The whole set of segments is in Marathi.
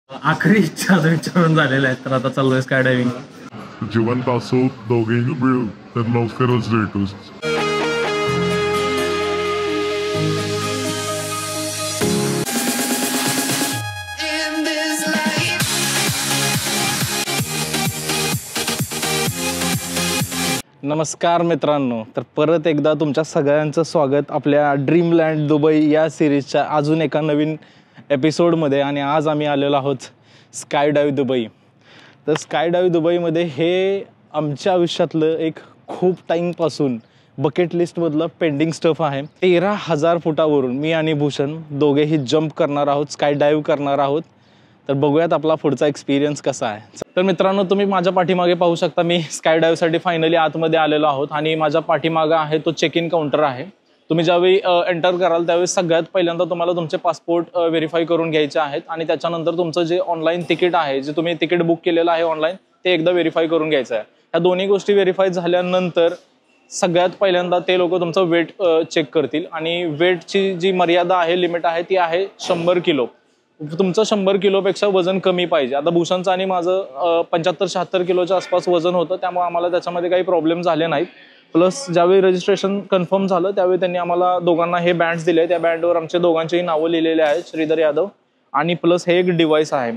आखरी इच्छा विचारून झालेल्या आहेत, तर आता चाललोय स्काय डायव्हिंग. जिवंत असो दोघेही मिळून तर लवकरच भेटू. नमस्कार मित्रांनो, तर परत एकदा तुमच्या सगळ्यांचं स्वागत आपल्या ड्रीमलँड दुबई या सिरीजच्या अजून एका नवीन एपिसोडमध्ये. आणि आज आम्ही आलेलो आहोत स्काय डाईव्ह दुबई. तर स्काय डाईव्ह दुबईमध्ये हे आमच्या आयुष्यातलं एक खूप टाईमपासून बकेट लिस्टमधलं पेंडिंग स्टफ आहे. 13,000 फुटावरून मी आणि भूषण दोघेही जंप करणार आहोत, स्काय डाईव्ह करणार आहोत. तर बघूयात आपला पुढचा एक्सपिरियन्स कसा आहे. तर मित्रांनो, तुम्ही माझ्या पाठीमागे पाहू शकता, मी स्काय डाईव्हसाठी फायनली आतमध्ये आलेलो आहोत. आणि माझ्या पाठीमागं आहे तो चेक इन काउंटर आहे. तुम्ही ज्यावेळी एंटर कराल त्यावेळी सगळ्यात पहिल्यांदा तुम्हाला तुमचे पासपोर्ट व्हेरीफाय करून घ्यायचे आहेत. आणि त्याच्यानंतर तुमचं जे ऑनलाईन तिकीट आहे, जे तुम्ही तिकीट बुक केलेलं आहे ऑनलाईन, ते एकदा व्हेरीफाय करून घ्यायचं आहे. ह्या दोन्ही गोष्टी व्हेरीफाय झाल्यानंतर सगळ्यात पहिल्यांदा ते लोक तुमचं वेट चेक करतील. आणि वेटची जी मर्यादा आहे, लिमिट आहे, ती आहे 100 किलो. तुमचं 100 किलोपेक्षा वजन कमी पाहिजे. आता भूषणचं आणि माझं 75-76 किलोच्या आसपास वजन होतं, त्यामुळे आम्हाला त्याच्यामध्ये काही प्रॉब्लेम झाले नाहीत. प्लस ज्यावेळी रजिस्ट्रेशन कन्फर्म झालं त्यावेळी त्यांनी आम्हाला दोघांना हे बँड्स दिले. त्या बँडवर आमच्या दोघांचेही नावं लिहिलेले आहेत, श्रीधर यादव. आणि प्लस हे एक डिव्हाइस आहे.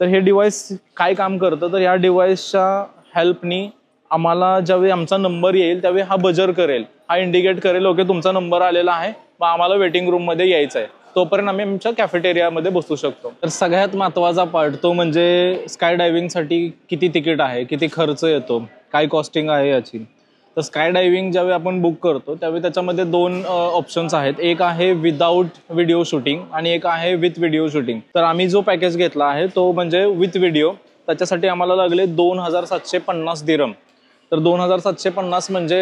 तर हे डिव्हाइस काय काम करतं, तर ह्या डिव्हाइसच्या हेल्पनी आम्हाला ज्यावेळी आमचा नंबर येईल त्यावेळी हा बजर करेल, हा इंडिकेट करेल ओके तुमचा नंबर आलेला आहे, मग आम्हाला वेटिंग रूममध्ये यायचं आहे. तोपर्यंत आम्ही आमच्या कॅफेटेरियामध्ये बसू शकतो. तर सगळ्यात महत्त्वाचा पार्ट तो म्हणजे स्काय डायव्हिंगसाठी किती तिकीट आहे, किती खर्च येतो, काय कॉस्टिंग आहे याची. तर स्काय डायव्हिंग ज्यावेळी आपण बुक करतो त्यावेळी त्याच्यामध्ये 2 ऑप्शन्स आहेत. एक आहे विदाऊट व्हिडिओ शूटिंग आणि एक आहे विथ व्हिडिओ शूटिंग. तर आम्ही जो पॅकेज घेतला आहे तो म्हणजे विथ व्हिडिओ. त्याच्यासाठी आम्हाला लागले 2,750 दिरहम. तर 2,750 म्हणजे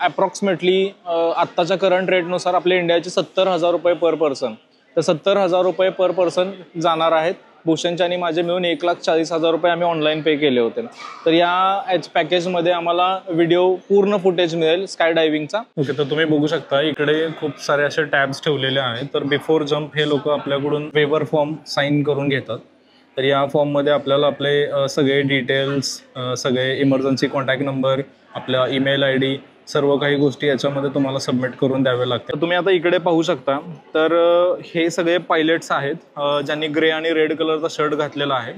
अप्रॉक्सिमेटली आत्ताच्या करंट रेटनुसार आपल्या इंडियाचे 70,000 रुपये पर पर्सन. तर 70,000 रुपये पर पर्सन जाणार आहेत. भूषणचे आणि माझे मिळून 1,40,000 रुपये आम्ही ऑनलाईन पे केले होते. तर या पॅकेजमध्ये आम्हाला व्हिडिओ पूर्ण फुटेज मिळेल स्काय डायव्हिंगचा. ओके, तर तुम्ही बघू शकता इकडे खूप सारे असे टॅब्स ठेवलेले आहेत. तर बिफोर जम्प हे लोक आपल्याकडून वेवर फॉर्म साईन करून घेतात. तर या फॉर्ममध्ये आपल्याला आपले सगळे डिटेल्स, सगळे इमर्जन्सी कॉन्टॅक्ट नंबर, आपला ईमेल ID, सर्व काही गोष्टी याच्यामध्ये तुम्हाला सबमिट करून द्यावे लागतात. तुम्ही आता इकडे पाहू शकता, तर हे सगळे पायलट्स आहेत ज्यांनी ग्रे आणि रेड कलरचा शर्ट घातलेला आहे.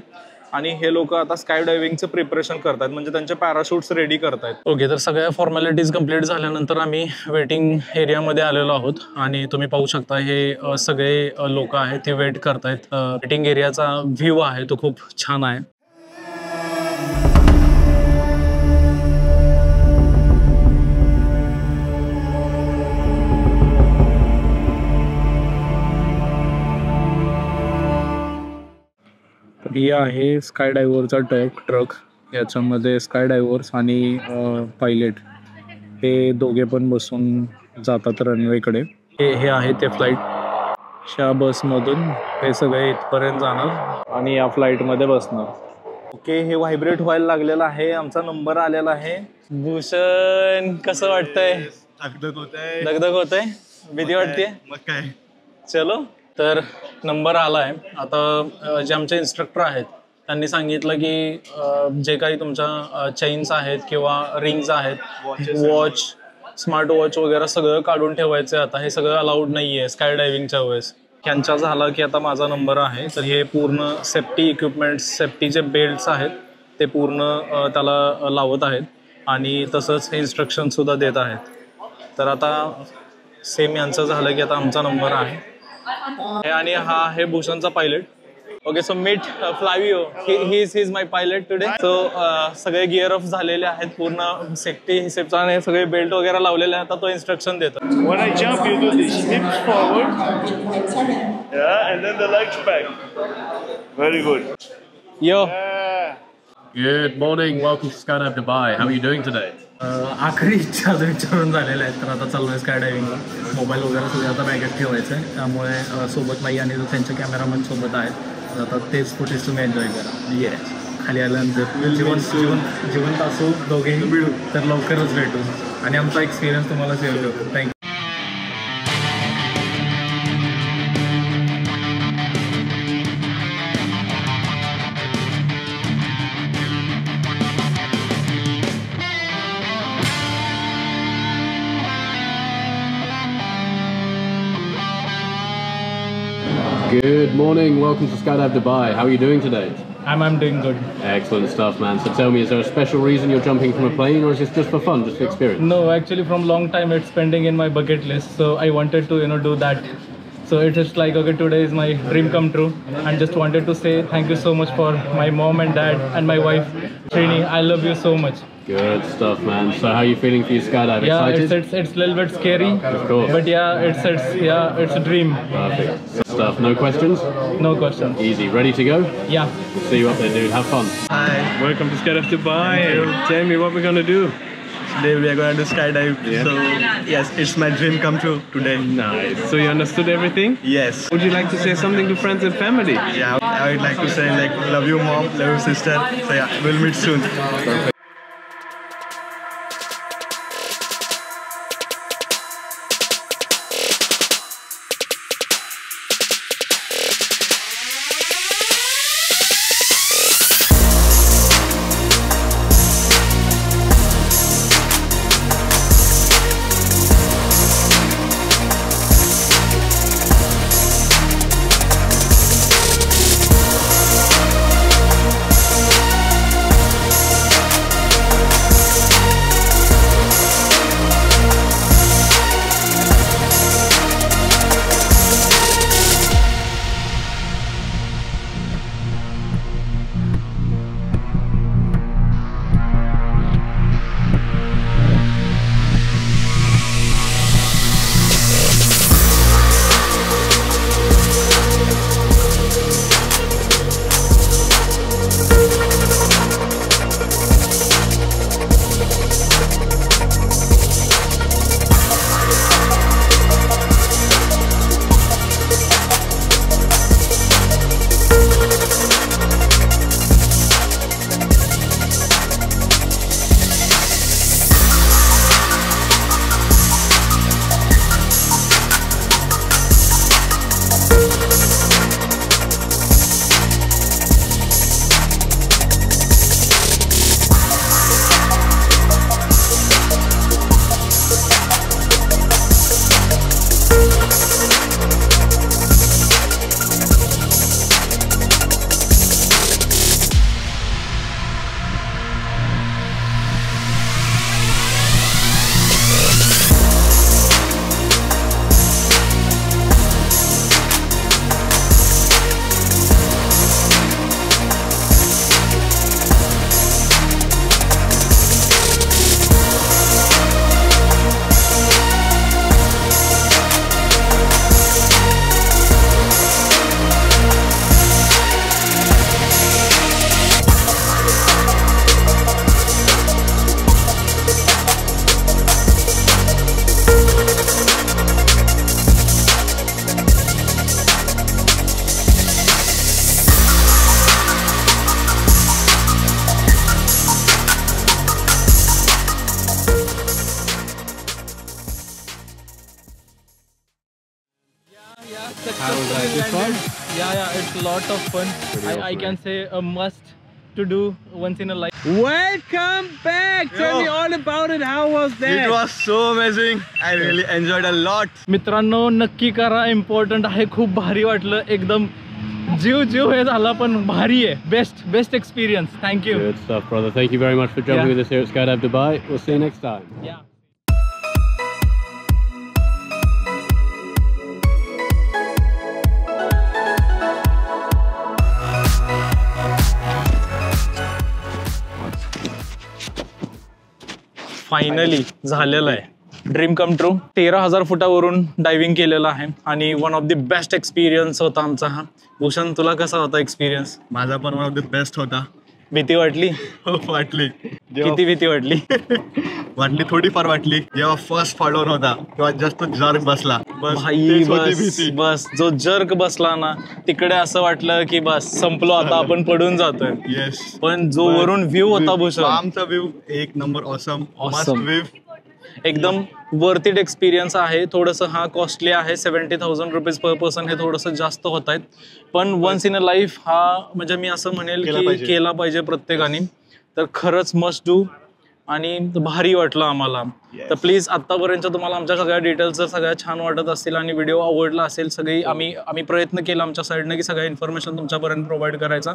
आणि हे लोक आता स्काय डायव्हिंगचं प्रिपरेशन करतात, म्हणजे त्यांचे पॅराशूट्स रेडी करतायत. ओके, तर सगळ्या फॉर्मॅलिटीज कंप्लीट झाल्यानंतर आम्ही वेटिंग एरियामध्ये आलेलो आहोत. आणि तुम्ही पाहू शकता हे सगळे लोक आहेत ते वेट करतायत. वेटिंग एरियाचा व्ह्यू आहे तो खूप छान आहे. ही आहे स्काय डायव्हरचा ट्रक. याच्यामध्ये स्काय डायव्हर्स आणि पायलट हे दोघे पण बसून जातात रनवेकडे. हे आहे ते फ्लाईट. ह्या बसमधून हे सगळे इथपर्यंत जाणार आणि या फ्लाईटमध्ये बसणार. ओके, हे व्हायब्रेट व्हायला लागलेलं आहे. आमचा नंबर आलेला आहे. भूषण, कसं वाटतंय? दगदग होतंय, भीती वाटते? मग काय, चलो. तर नंबर आला आहे. आता जे आमचे इन्स्ट्रक्टर आहेत त्यांनी सांगितलं की जे काही तुमच्या चेन्स आहेत किंवा रिंग्स आहेत, वॉच, स्मार्ट वॉच वगैरे सगळं काढून ठेवायचं आहे. आता हे सगळं अलाउड नाही आहे स्काय डायव्हिंगच्या वेळेस. त्यांचा झाला की आता माझा नंबर आहे. तर हे पूर्ण सेफ्टी इक्विपमेंट्स, सेफ्टीचे बेल्ट्स आहेत ते पूर्ण त्याला लावत आहेत. आणि तसंच हे इन्स्ट्रक्शनसुद्धा देत आहेत. तर आता सेम यांचं झालं की आता आमचा नंबर आहे. आणि हा आहे भूषणचा pilot. Okay, so meet Flavio, he is my pilot today. So सगळे गिअर ऑफ झालेले आहेत, पूर्ण सेफ्टी हिसेपचा सगळे बेल्ट वगैरे लावलेले आहेत. आता तो इन्स्ट्रक्शन देतो. When I jump, you do this hips forward, yeah, and then the legs back. Very good. Yo. Good morning, welcome to Skydive Dubai. How are you doing today? आखरी इच्छा विचारून झालेल्या आहेत, तर आता चाललोय स्काय डायव्हिंगला. मोबाईल वगैरे सगळं आता बॅगेत ठेवायचं आहे, त्यामुळे सोबत नाही आणि त्यांचे कॅमेरामॅन सोबत आहेत. आता तेच फुटेज तुम्ही एन्जॉय करा. ये खाली आल्यानंतर जिवंत असो दोघेही मिळू तर लवकरच भेटू आणि आमचा एक्सपिरियन्स तुम्हाला शेअर करू. Thank you. Good morning, welcome to Skydive Dubai. How are you doing today? I'm doing good. Excellent stuff, man. So tell me, is there a special reason you're jumping from a plane, or is this just for fun, just for experience? No, actually from long time it's pending in my bucket list, so I wanted to do that. So it's just like, okay, today is my dream come true, and just wanted to say thank you so much for my mom and dad and my wife Trini. I love you so much. Good stuff, man. So how are you feeling for your skydive? Yeah, Excited? it's a little bit scary, Of course. but yeah, it's a dream. Perfect stuff. No questions? No question. Easy. Ready to go? Yeah. See you up there, dude. Have fun. Hi, welcome to Skydive Dubai. Tell me what we're gonna do. Today we are gonna do skydive. Yeah. So yes, it's my dream come true today. Nice. So you understood everything? Yes. Would you like to say something to friends and family? Yeah, I would like to say like love you mom, love you sister. So yeah, we'll meet soon. How was that? Is it fun? Yeah, it's a lot of fun. I can say a must to do once in a life. Welcome back! Tell me all about it. How was that? It was so amazing. I really enjoyed a lot. मित्रांनो नक्की करा, इम्पॉर्टंट आहे, खूप भारी वाटलं, एकदम जीव हे झाला, पण भारी आहे. Best experience. Thank you. Good stuff, brother. Thank you very much for jumping with us here at Skydive Dubai. We'll see you next time. Yeah. Finally झालेलं आहे ड्रीम कम ट्रू. 13,000 फुटावरून डायव्हिंग केलेलं आहे आणि one of the best experience होता आमचा हा. भूषण, तुला कसा होता एक्सपिरियन्स? माझा पण वन ऑफ द बेस्ट होता. भीती वाटली? वाटली. किती भीती वाटली? वाटली, थोडीफार वाटली. जेव्हा फर्स्ट फॉलोअर होता तेव्हा जास्त जर्क बसला. भाई बस जो जर्क बसला ना, तिकडे असं वाटलं की बस संपलो आता, आपण पडून जातोय. येस. पण जो वरून व्ह्यू होता भूषण, आमचा व्ह्यू एक नंबर. ऑसम. मस्त व्ह्यू. एकदम वर्थ इट एक्सपिरियन्स आहे. थोडंसं हा कॉस्टली आहे, 70,000 रुपीज पर पर्सन, हे थोडंसं जास्त होत आहेत. पण वन्स इन अ लाईफ हा, म्हणजे मी असं म्हणेल की केला पाहिजे प्रत्येकाने. तर खरंच मस्ट डू. आणि भारी वाटलं आम्हाला. तर प्लीज आत्तापर्यंत तुम्हाला आमच्या सगळ्या डिटेल्स जर सगळ्या छान वाटत असतील आणि व्हिडिओ आवडला असेल, आम्ही प्रयत्न केला आमच्या साईडनं की सगळ्या इन्फॉर्मेशन तुमच्यापर्यंत प्रोव्हाइड करायचा.